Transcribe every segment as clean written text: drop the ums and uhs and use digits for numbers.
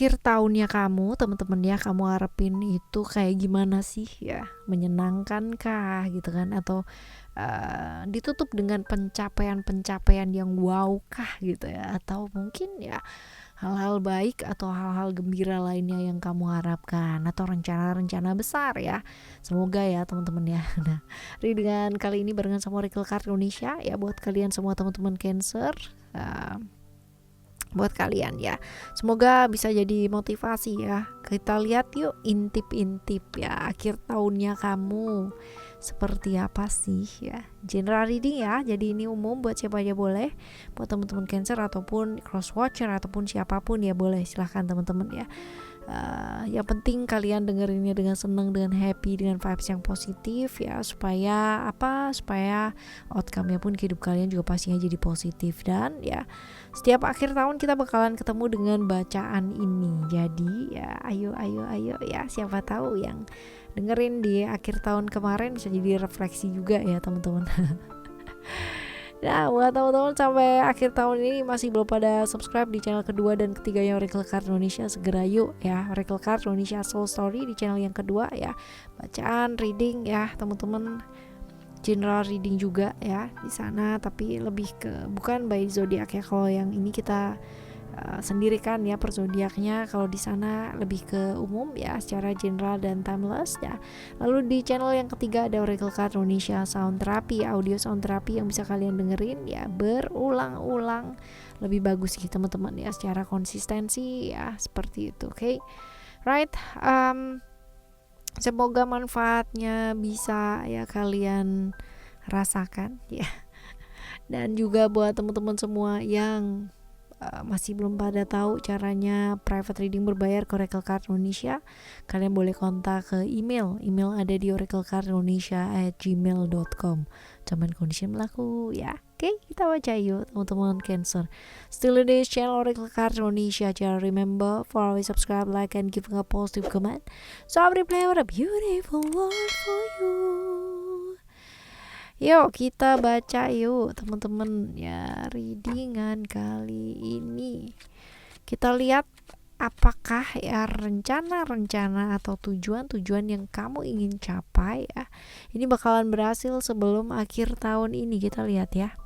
akhir tahunnya kamu, teman-teman ya, kamu harapin itu kayak gimana sih ya? Menyenangkan kah gitu kan? Atau ditutup dengan pencapaian-pencapaian yang wow kah gitu ya? Atau mungkin ya hal-hal baik atau hal-hal gembira lainnya yang kamu harapkan atau rencana-rencana besar ya. Semoga ya teman-teman ya. Nah, dengan kali ini barengan sama Oracle Card Indonesia ya, buat kalian semua teman-teman Cancer, uh, buat kalian ya, semoga bisa jadi motivasi ya. Kita lihat yuk intip-intip ya, akhir tahunnya kamu seperti apa sih ya. General reading ya, jadi ini umum buat siapa aja boleh, buat teman-teman Cancer ataupun cross watcher ataupun siapapun ya boleh, silahkan teman-teman ya. Yang penting kalian dengerinnya dengan senang, dengan happy, dengan vibes yang positif ya, supaya outcome-nya pun hidup kalian juga pastinya jadi positif. Dan ya setiap akhir tahun kita bakalan ketemu dengan bacaan ini, jadi ya ayo ya, siapa tahu yang dengerin di akhir tahun kemarin bisa jadi refleksi juga ya teman-teman. Nah, buat teman-teman sampai akhir tahun ini masih belum pada subscribe di channel kedua dan ketiganya Oracle Card Indonesia, segera yuk ya. Oracle Card Indonesia Soul Story di channel yang kedua ya. Bacaan, reading ya, teman-teman. General reading juga ya di sana, tapi lebih ke bukan by zodiak ya. Kalau yang ini kita sendiri kan ya per zodiaknya, kalau di sana lebih ke umum ya, secara general dan timeless ya. Lalu di channel yang ketiga ada Oracle Card Indonesia Sound Therapy, audio sound therapy yang bisa kalian dengerin ya berulang-ulang, lebih bagus sih teman-teman ya, secara konsistensi ya, seperti itu. Oke. Right, semoga manfaatnya bisa ya kalian rasakan ya. Dan juga buat teman-teman semua yang masih belum pada tahu caranya private reading berbayar ke Oracle Card Indonesia, kalian boleh kontak ke email ada di oraclecardindonesia@gmail.com. Cuman kondisi berlaku ya. Oke, kita baca yuk teman-teman Cancer. Still in this channel Oracle Card Indonesia. Jangan remember for always subscribe, like, and giving a positive comment. So I will play with a beautiful world for you. Yuk kita baca yuk teman-teman ya, readingan kali ini. Kita lihat apakah ya rencana-rencana atau tujuan-tujuan yang kamu ingin capai ya, ini bakalan berhasil sebelum akhir tahun ini. Kita lihat ya.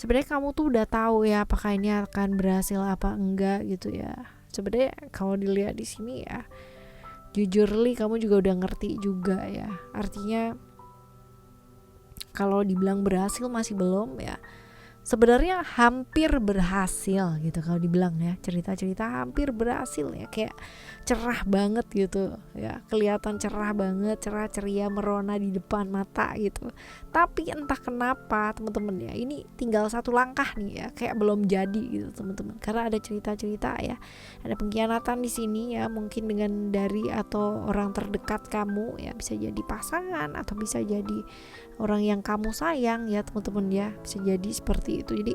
Sebenarnya kamu tuh udah tahu ya apakah ini akan berhasil apa enggak gitu ya. Sebenarnya kalau dilihat di sini ya, jujurly kamu juga udah ngerti juga ya. Artinya kalau dibilang berhasil masih belum ya. Sebenarnya hampir berhasil gitu kalau dibilang ya, cerita-cerita hampir berhasil ya, kayak cerah banget gitu ya, kelihatan cerah banget, cerah ceria merona di depan mata gitu. Tapi entah kenapa teman-teman ya, ini tinggal satu langkah nih ya, kayak belum jadi gitu teman-teman, karena ada cerita-cerita ya, ada pengkhianatan di sini ya, mungkin dengan dari atau orang terdekat kamu ya, bisa jadi pasangan atau bisa jadi orang yang kamu sayang ya teman-teman ya, bisa jadi seperti itu. Jadi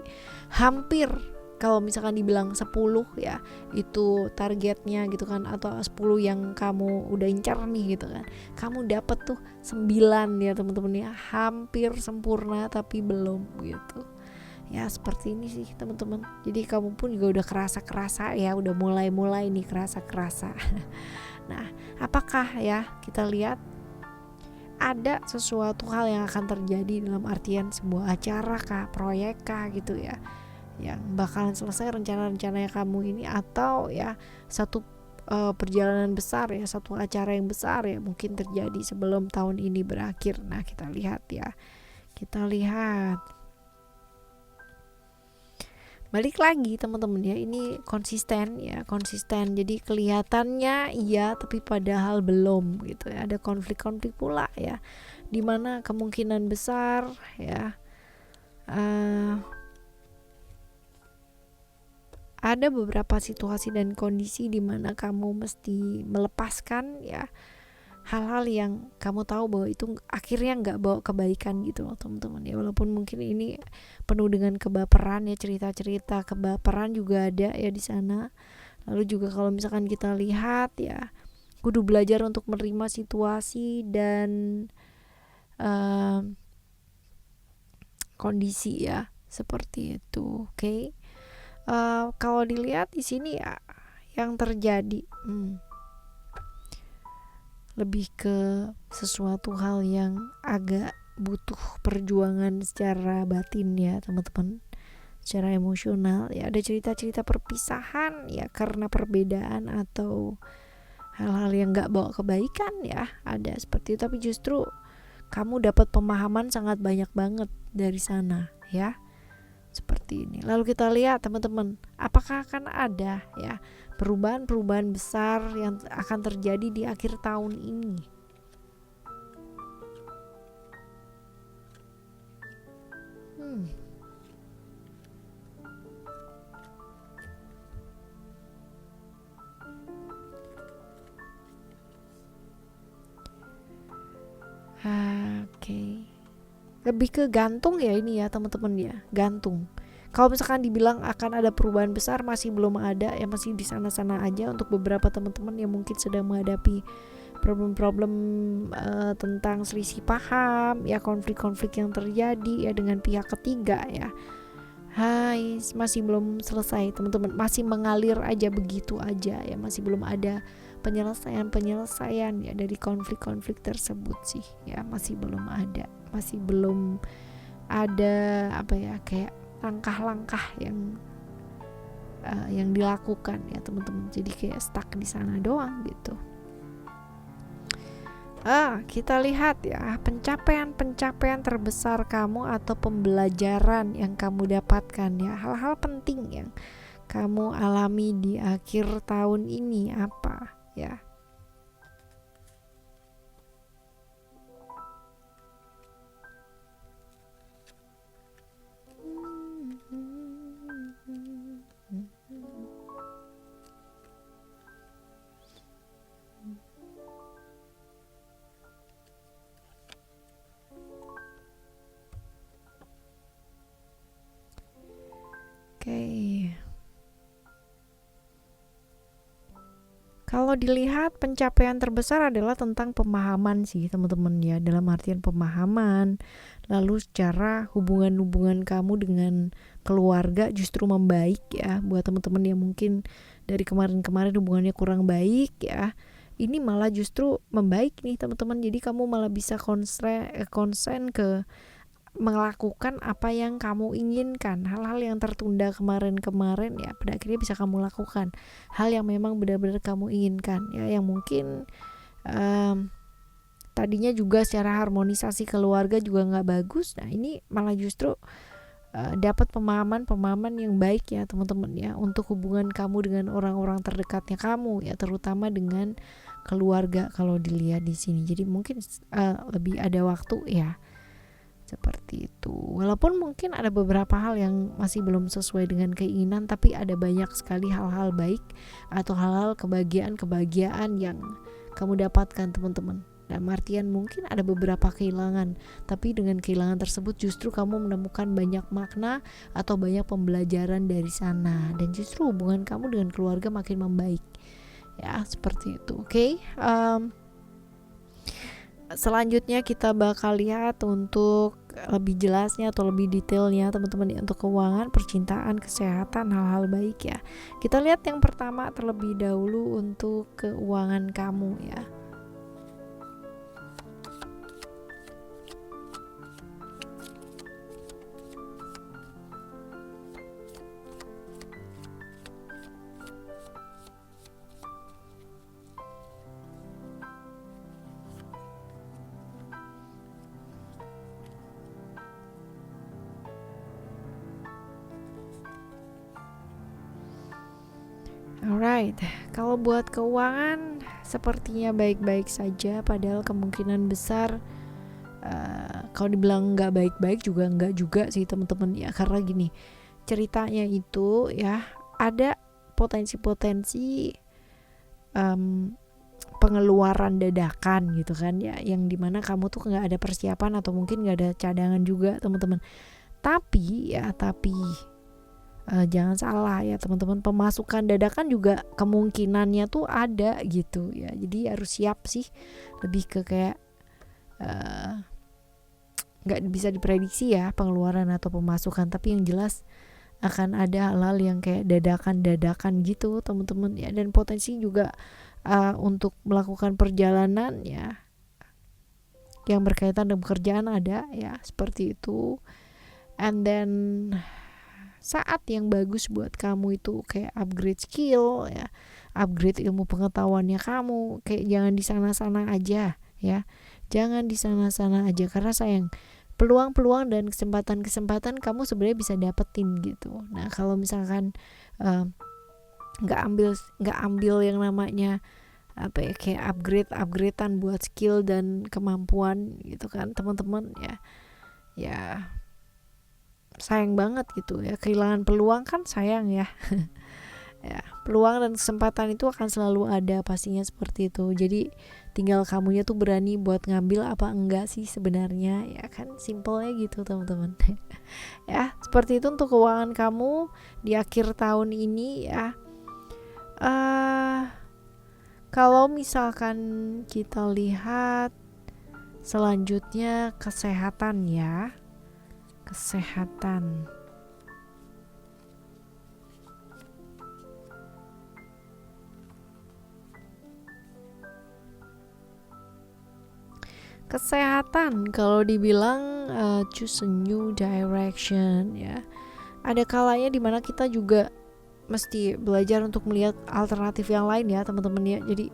hampir, kalau misalkan dibilang 10 ya itu targetnya gitu kan, atau 10 yang kamu udah incar nih gitu kan, kamu dapet tuh 9 ya teman-teman ya, hampir sempurna tapi belum gitu ya, seperti ini sih teman-teman. Jadi kamu pun juga udah kerasa ya, udah mulai nih kerasa. Nah, apakah ya, kita lihat ada sesuatu hal yang akan terjadi dalam artian sebuah acara kah, proyek kah gitu ya, yang bakalan selesai rencana-rencana kamu ini, atau ya satu perjalanan besar ya, satu acara yang besar ya, mungkin terjadi sebelum tahun ini berakhir. Nah, kita lihat ya, balik lagi teman-teman ya, ini konsisten. Jadi kelihatannya iya tapi padahal belum gitu ya, ada konflik pula ya, dimana kemungkinan besar ya ada beberapa situasi dan kondisi dimana kamu mesti melepaskan ya hal-hal yang kamu tahu bahwa itu akhirnya nggak bawa kebaikan gitu loh teman-teman ya. Walaupun mungkin ini penuh dengan kebaperan ya, cerita-cerita kebaperan juga ada ya di sana. Lalu juga kalau misalkan kita lihat ya, kudu belajar untuk menerima situasi dan kondisi ya, seperti itu. Oke. Kalau dilihat di sini ya yang terjadi lebih ke sesuatu hal yang agak butuh perjuangan secara batin ya teman-teman, secara emosional ya. Ada cerita-cerita perpisahan ya karena perbedaan atau hal-hal yang gak bawa kebaikan ya, ada seperti itu. Tapi justru kamu dapat pemahaman sangat banyak banget dari sana ya, seperti ini. Lalu kita lihat teman-teman, apakah akan ada ya perubahan-perubahan besar yang akan terjadi di akhir tahun ini. Oke. Lebih ke gantung ya ini ya teman-teman ya, gantung. Kalau misalkan dibilang akan ada perubahan besar, masih belum ada ya, masih di sana-sana aja untuk beberapa teman-teman yang mungkin sedang menghadapi problem-problem tentang selisih paham ya, konflik-konflik yang terjadi ya dengan pihak ketiga ya. Masih belum selesai teman-teman, masih mengalir aja begitu aja ya, masih belum ada penyelesaian ya dari konflik-konflik tersebut sih ya, masih belum ada apa ya, kayak langkah-langkah yang dilakukan ya teman-teman. Jadi kayak stuck di sana doang gitu. Kita lihat ya pencapaian terbesar kamu atau pembelajaran yang kamu dapatkan ya, hal-hal penting yang kamu alami di akhir tahun ini apa ya. Kalau dilihat pencapaian terbesar adalah tentang pemahaman sih teman-teman ya, dalam artian pemahaman. Lalu secara hubungan kamu dengan keluarga justru membaik ya, buat teman-teman yang mungkin dari kemarin-kemarin hubungannya kurang baik ya, ini malah justru membaik nih teman-teman. Jadi kamu malah bisa konsen ke melakukan apa yang kamu inginkan. Hal-hal yang tertunda kemarin-kemarin ya, pada akhirnya bisa kamu lakukan. Hal yang memang benar-benar kamu inginkan ya, yang mungkin tadinya juga secara harmonisasi keluarga juga gak bagus. Nah ini malah justru dapat pemahaman yang baik ya teman-teman ya, untuk hubungan kamu dengan orang-orang terdekatnya kamu ya, terutama dengan keluarga kalau dilihat di sini. Jadi mungkin lebih ada waktu ya, seperti itu. Walaupun mungkin ada beberapa hal yang masih belum sesuai dengan keinginan, tapi ada banyak sekali hal-hal baik atau hal-hal kebahagiaan yang kamu dapatkan teman-teman. Dalam artian mungkin ada beberapa kehilangan, tapi dengan kehilangan tersebut justru kamu menemukan banyak makna atau banyak pembelajaran dari sana, dan justru hubungan kamu dengan keluarga makin membaik ya, seperti itu. Oke. Selanjutnya kita bakal lihat untuk lebih jelasnya atau lebih detailnya teman-teman ya, untuk keuangan, percintaan, kesehatan, hal-hal baik ya. Kita lihat yang pertama terlebih dahulu untuk keuangan kamu ya. Alright, kalau buat keuangan sepertinya baik-baik saja, padahal kemungkinan besar kalau dibilang nggak baik-baik juga nggak juga sih teman-teman ya, karena gini ceritanya itu ya, ada potensi pengeluaran dadakan gitu kan ya, yang dimana kamu tuh nggak ada persiapan atau mungkin nggak ada cadangan juga teman-teman. Tapi jangan salah ya teman-teman, pemasukan dadakan juga kemungkinannya tuh ada gitu ya, jadi harus siap sih, lebih ke kayak nggak bisa diprediksi ya pengeluaran atau pemasukan, tapi yang jelas akan ada hal-hal yang kayak dadakan gitu teman-teman ya, dan potensi juga untuk melakukan perjalanan ya yang berkaitan dengan pekerjaan ada ya, seperti itu. And then saat yang bagus buat kamu itu kayak upgrade skill ya, upgrade ilmu pengetahuannya kamu, kayak jangan di sana-sana aja ya, jangan di sana-sana aja, karena sayang peluang-peluang dan kesempatan-kesempatan kamu sebenarnya bisa dapetin gitu. Nah kalau misalkan nggak ambil yang namanya kayak upgradean buat skill dan kemampuan gitu kan teman-teman ya sayang banget gitu ya, kehilangan peluang kan sayang ya. Ya, peluang dan kesempatan itu akan selalu ada pastinya, seperti itu. Jadi tinggal kamunya tuh berani buat ngambil apa enggak sih sebenarnya ya kan, simpelnya gitu teman-teman. Ya seperti itu untuk keuangan kamu di akhir tahun ini ya. Kalau misalkan kita lihat selanjutnya kesehatan ya, kesehatan. Kesehatan kalau dibilang choose a new direction ya. Ada kalanya dimana kita juga mesti belajar untuk melihat alternatif yang lain ya teman-teman ya. Jadi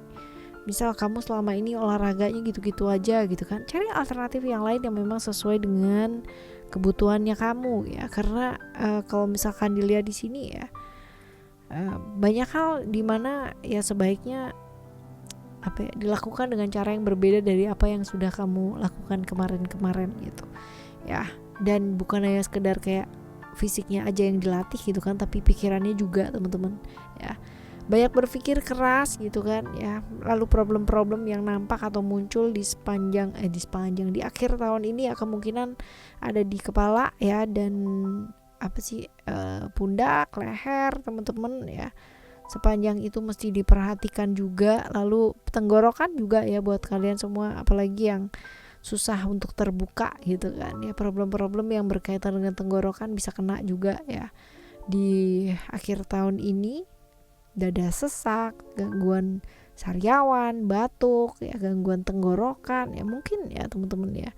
misal kamu selama ini olahraganya gitu-gitu aja gitu kan, cari alternatif yang lain yang memang sesuai dengan kebutuhannya kamu ya. Karena kalau misalkan dilihat di sini ya, banyak hal dimana ya sebaiknya dilakukan dengan cara yang berbeda dari apa yang sudah kamu lakukan kemarin-kemarin gitu ya. Dan bukan hanya sekedar kayak fisiknya aja yang dilatih gitu kan, tapi pikirannya juga teman-teman ya. Banyak berpikir keras gitu kan ya. Lalu problem-problem yang nampak atau muncul di akhir tahun ini ya, kemungkinan ada di kepala ya, dan pundak, leher teman-teman ya. Sepanjang itu mesti diperhatikan juga. Lalu tenggorokan juga ya buat kalian semua, apalagi yang susah untuk terbuka gitu kan ya, problem-problem yang berkaitan dengan tenggorokan bisa kena juga ya di akhir tahun ini. Dada sesak, gangguan sariawan, batuk ya, gangguan tenggorokan ya mungkin ya teman-teman ya,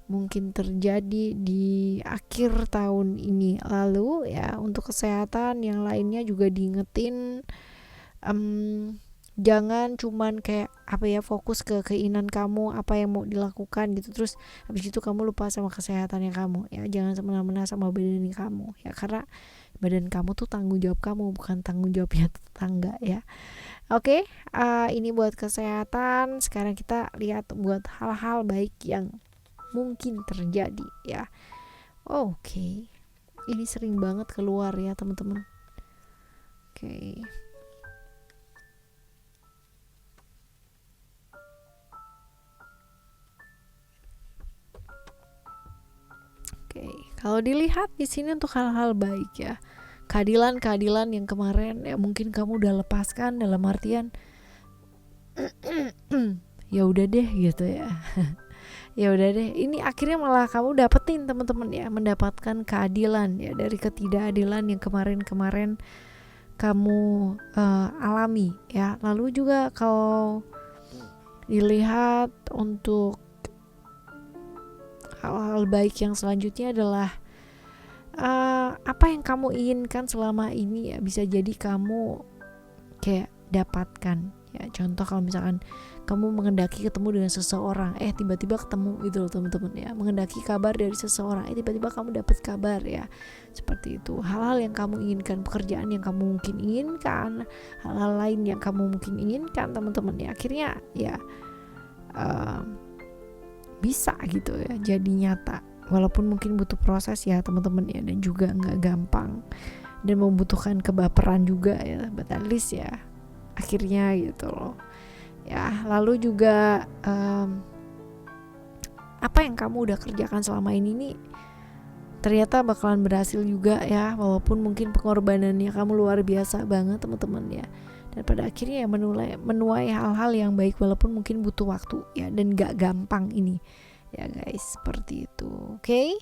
mungkin terjadi di akhir tahun ini. Lalu ya untuk kesehatan yang lainnya juga diingetin, jangan cuman kayak fokus ke keinginan kamu apa yang mau dilakukan gitu, terus habis itu kamu lupa sama kesehatannya kamu ya. Jangan semena-mena sama badan kamu ya, karena badan kamu tuh tanggung jawab kamu, bukan tanggung jawabnya tetangga ya. Oke, ini buat kesehatan. Sekarang kita lihat buat hal-hal baik yang mungkin terjadi ya. Oke. Ini sering banget keluar ya teman-teman. Oke. Kalau dilihat di sini untuk hal-hal baik ya, keadilan yang kemarin ya mungkin kamu udah lepaskan, dalam artian ya udah deh gitu ya. Ya udah deh, ini akhirnya malah kamu dapetin teman-teman ya, mendapatkan keadilan ya dari ketidakadilan yang kemarin kamu alami ya. Lalu juga kalau dilihat untuk hal-hal baik yang selanjutnya adalah apa yang kamu inginkan selama ini ya bisa jadi kamu kayak dapatkan ya. Contoh kalau misalkan kamu mengendaki ketemu dengan seseorang, tiba-tiba ketemu gitu loh teman-teman ya, mengendaki kabar dari seseorang, tiba-tiba kamu dapat kabar ya, seperti itu. Hal-hal yang kamu inginkan, pekerjaan yang kamu mungkin inginkan, hal-hal lain yang kamu mungkin inginkan teman-teman ya, akhirnya ya bisa gitu ya jadi nyata, walaupun mungkin butuh proses ya teman-teman ya, dan juga nggak gampang dan membutuhkan kebaperan juga ya, but at least ya akhirnya gitu loh ya. Lalu juga apa yang kamu udah kerjakan selama ini nih ternyata bakalan berhasil juga ya, walaupun mungkin pengorbanannya kamu luar biasa banget teman-teman ya. Dan pada akhirnya ya menuai hal-hal yang baik walaupun mungkin butuh waktu ya, dan gak gampang ini ya guys, seperti itu. Oke,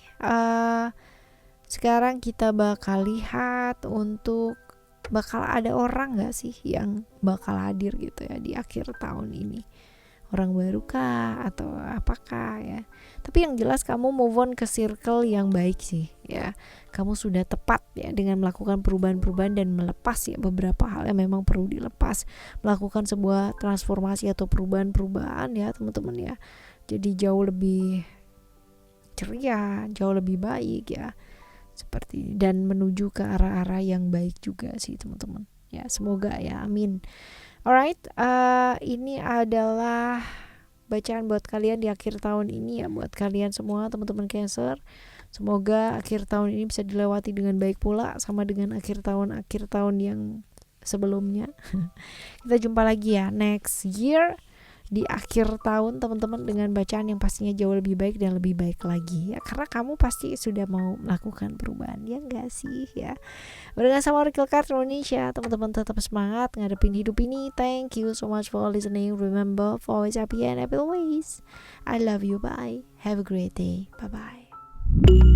sekarang kita bakal lihat untuk bakal ada orang gak sih yang bakal hadir gitu ya di akhir tahun ini. Orang baru kah atau apakah ya. Tapi yang jelas kamu move on ke circle yang baik sih ya. Kamu sudah tepat ya dengan melakukan perubahan-perubahan dan melepas ya beberapa hal yang memang perlu dilepas. Melakukan sebuah transformasi atau perubahan-perubahan ya teman-teman ya. Jadi jauh lebih ceria, jauh lebih baik ya. Seperti ini, dan menuju ke arah-arah yang baik juga sih teman-teman. Ya, semoga ya, amin. Alright, ini adalah bacaan buat kalian di akhir tahun ini ya, buat kalian semua teman-teman Cancer. Semoga akhir tahun ini bisa dilewati dengan baik pula, sama dengan akhir tahun yang sebelumnya. Kita jumpa lagi ya next year di akhir tahun teman-teman, dengan bacaan yang pastinya jauh lebih baik dan lebih baik lagi ya, karena kamu pasti sudah mau melakukan perubahan ya enggak sih ya. Barengan sama Oracle Card Indonesia, teman-teman tetap semangat ngadepin hidup ini. Thank you so much for listening. Remember, for always happy and happy always. I love you. Bye. Have a great day. Bye bye.